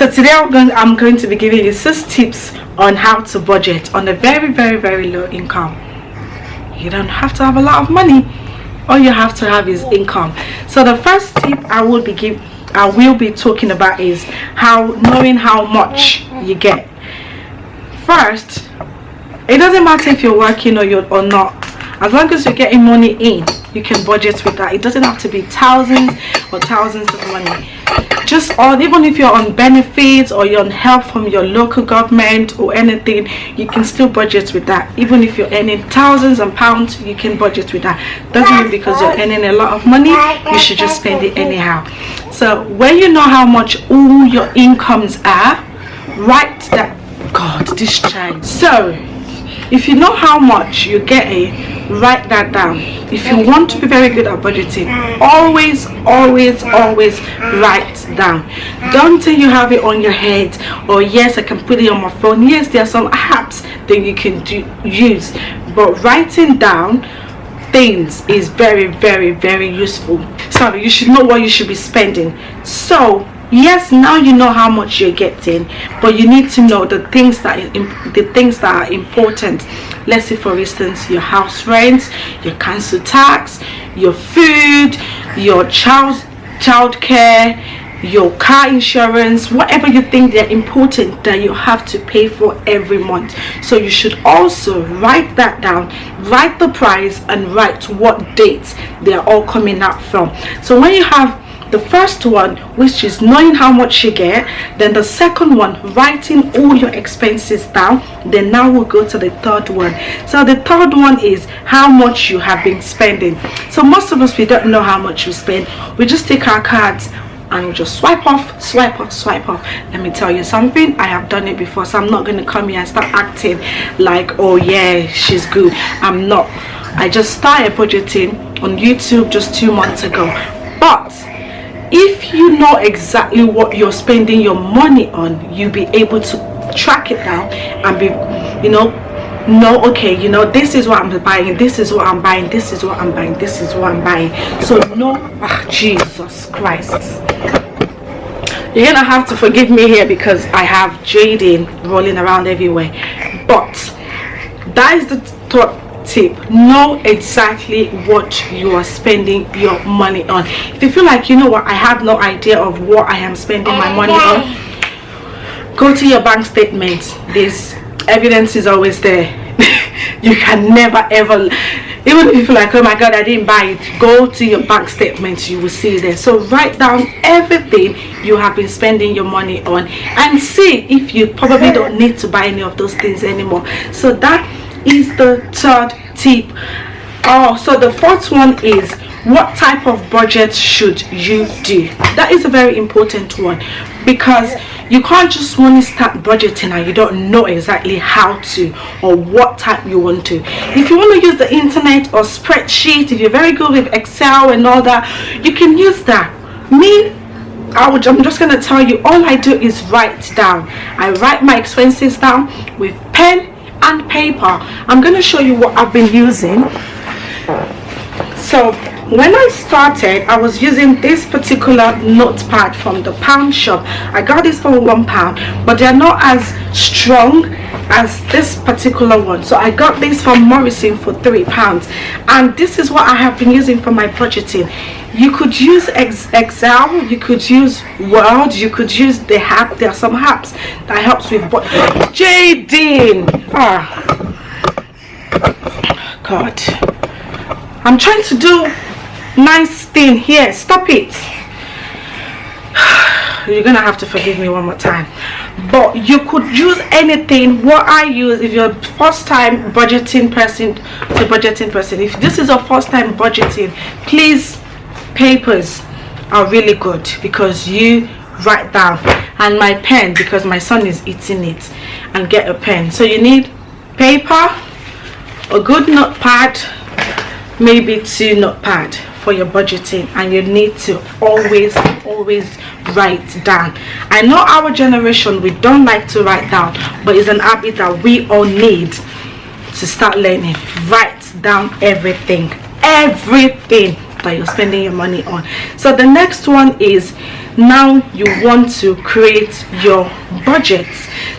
So today I'm going to be giving you 6 tips on how to budget on a very, very, very low income. You don't have to have a lot of money. All you have to have is income. So the first tip I will be talking about is knowing how much you get. First, it doesn't matter if you're working or not. As long as you're getting money in, you can budget with that. It doesn't have to be thousands of money. Even if you're on benefits or you're on help from your local government or anything, you can still budget with that. Even if you're earning thousands of pounds, you can budget with that. Doesn't mean because you're earning a lot of money, you should just spend it anyhow. So when you know how much all your incomes are, write that. God, this child. So if you know how much you're getting, write that down. If you want to be very good at budgeting, always write down. Don't think you have it on your head, or yes, I can put it on my phone. Yes, there are some apps that you can use, but writing down things is very, very, very useful. So you should know what you should be spending. So yes, now you know how much you're getting, but you need to know the things that are important. Let's say, for instance, your house rent, your council tax, your food, your child care, your car insurance, whatever you think they're important that you have to pay for every month. So you should also write that down, write the price, and write what dates they are all coming out from. So when you have the first one, which is knowing how much you get, then the second one, writing all your expenses down, then now we'll go to the third one. So the third one is how much you have been spending. So most of us, we don't know how much we spend. We just take our cards and we just swipe off. Let me tell you something, I have done it before, so I'm not going to come here and start acting like, oh yeah, she's good. I'm not. I just started budgeting on YouTube just 2 months ago. But if you know exactly what you're spending your money on, you'll be able to track it down and be, okay, this is what I'm buying, this is what I'm buying, this is what I'm buying, this is what I'm buying. So Jesus Christ, you're gonna have to forgive me here because I have Jaden rolling around everywhere. But that is the thought tip. Know exactly what you are spending your money on. If you feel like, you know what, I have no idea of what I am spending my money on, go to your bank statement. This evidence is always there. You can never ever, even if you feel like, oh my god, I didn't buy it, go to your bank statement, you will see it there. So write down everything you have been spending your money on and see if you probably don't need to buy any of those things anymore. So that is the third tip. So the fourth one is, what type of budget should you do? That is a very important one, because you can't just want to start budgeting and you don't know exactly how to or what type you want to. If you want to use the internet or spreadsheet, if you're very good with Excel and all that, you can use that. I'm just going to tell you, all I do is write down. I write my expenses down with pen and paper. I'm going to show you what I've been using. So when I started, I was using this particular notepad from the pound shop. I got this for £1, but they're not as strong as this particular one. So I got this from Morrison for £3, and this is what I have been using for my budgeting. You could use Excel, you could use Word, you could use the app. There are some apps that helps with Jaden. God, I'm trying to do nice thing here. Stop it. You're gonna have to forgive me one more time. But you could use anything. What I use, if you're first time budgeting person, if this is your first time budgeting, please, papers are really good because you write down, and my pen because my son is eating it, and get a pen. So you need paper, a good notepad, maybe 2 notepad for your budgeting, and you need to always write down. I know our generation, we don't like to write down, but it's an habit that we all need to start learning. Write down everything that you're spending your money on. So the next one is now you want to create your budget.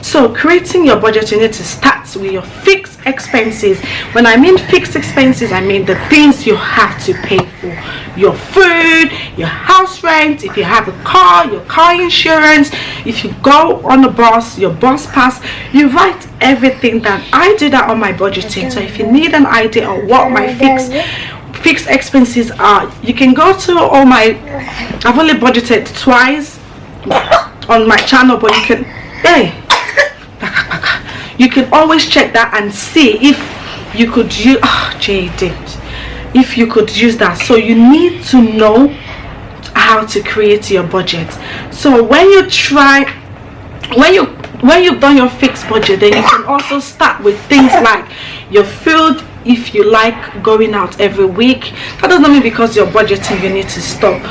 So creating your budget, you need to start with your fixed expenses. When I mean fixed expenses, I mean the things you have to pay for: your food, your house rent, if you have a car, your car insurance, if you go on a bus, your bus pass. You write everything down. I do that on my budgeting. So if you need an idea of what my fixed expenses are, you can go to all my, I've only budgeted twice on my channel, but you can, you can always check that and see if you could use, if you could use that. So you need to know how to create your budget. So when you try, when you've done your fixed budget, then you can also start with things like your food. If you like going out every week, that doesn't mean because you're budgeting you need to stop.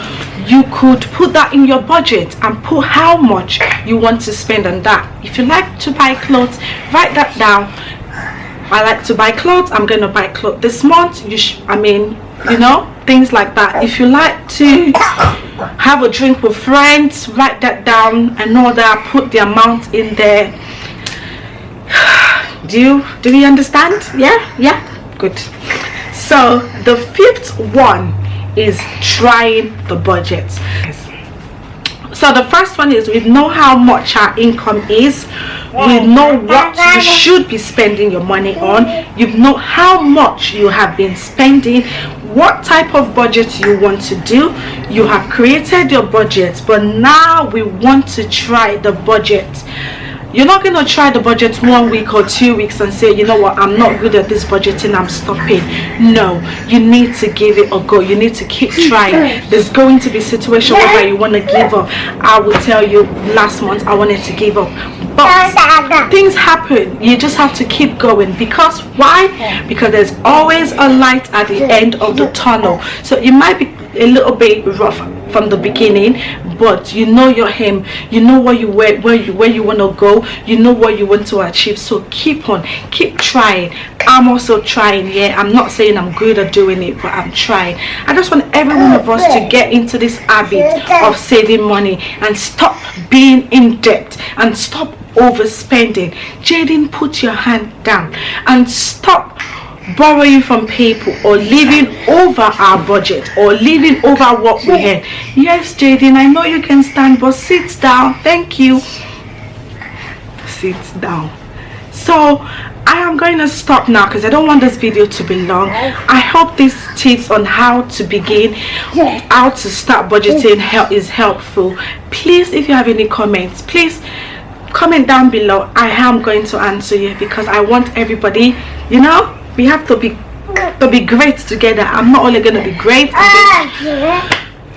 You could put that in your budget and put how much you want to spend on that. If you like to buy clothes, write that down. I like to buy clothes, I'm going to buy clothes this month. You know, things like that. If you like to have a drink with friends, write that down and know that, put the amount in there. Do you understand? Yeah, good. So the fifth one is trying the budget. So the first one is, we know how much our income is, we know what you should be spending your money on, you know how much you have been spending, what type of budget you want to do. You have created your budget, but now we want to try the budget. You're not going to try the budget 1 week or 2 weeks and say, you know what, I'm not good at this budgeting, I'm stopping. No, you need to give it a go. You need to keep trying. There's going to be a situation where you want to give up. I will tell you, last month I wanted to give up, but things happen. You just have to keep going. Because why? Because there's always a light at the end of the tunnel. So it might be a little bit rough from the beginning, but you know your aim, you know where you want to go, you know what you want to achieve. So keep on, keep trying. I'm also trying. I'm not saying I'm good at doing it, but I'm trying. I just want every one of us to get into this habit of saving money and stop being in debt and stop overspending. Jaden, put your hand down and stop borrowing from people or living over our budget or living over what we earn. Yes, Jaden, I know you can stand, but sit down. Thank you. Sit down. So I am going to stop now because I don't want this video to be long. I hope these tips on how to begin, how to start budgeting is helpful. Please, if you have any comments, please comment down below. I am going to answer you because I want everybody, you know, we have to be great together. I'm not only going to be great,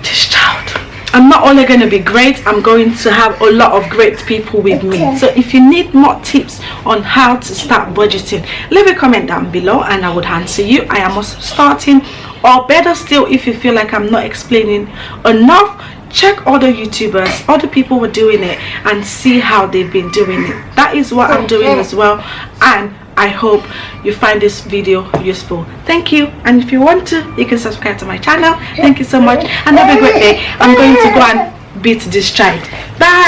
this child, I'm not only going to be great, I'm going to have a lot of great people with me. So if you need more tips on how to start budgeting, leave a comment down below and I would answer you. I am also starting, or better still, if you feel like I'm not explaining enough, check other YouTubers, other people who are doing it, and see how they've been doing it. That is what I'm doing as well, and I hope you find this video useful. Thank you, and if you want to, you can subscribe to my channel. Thank you so much and have a great day. I'm going to go and beat this child. Bye.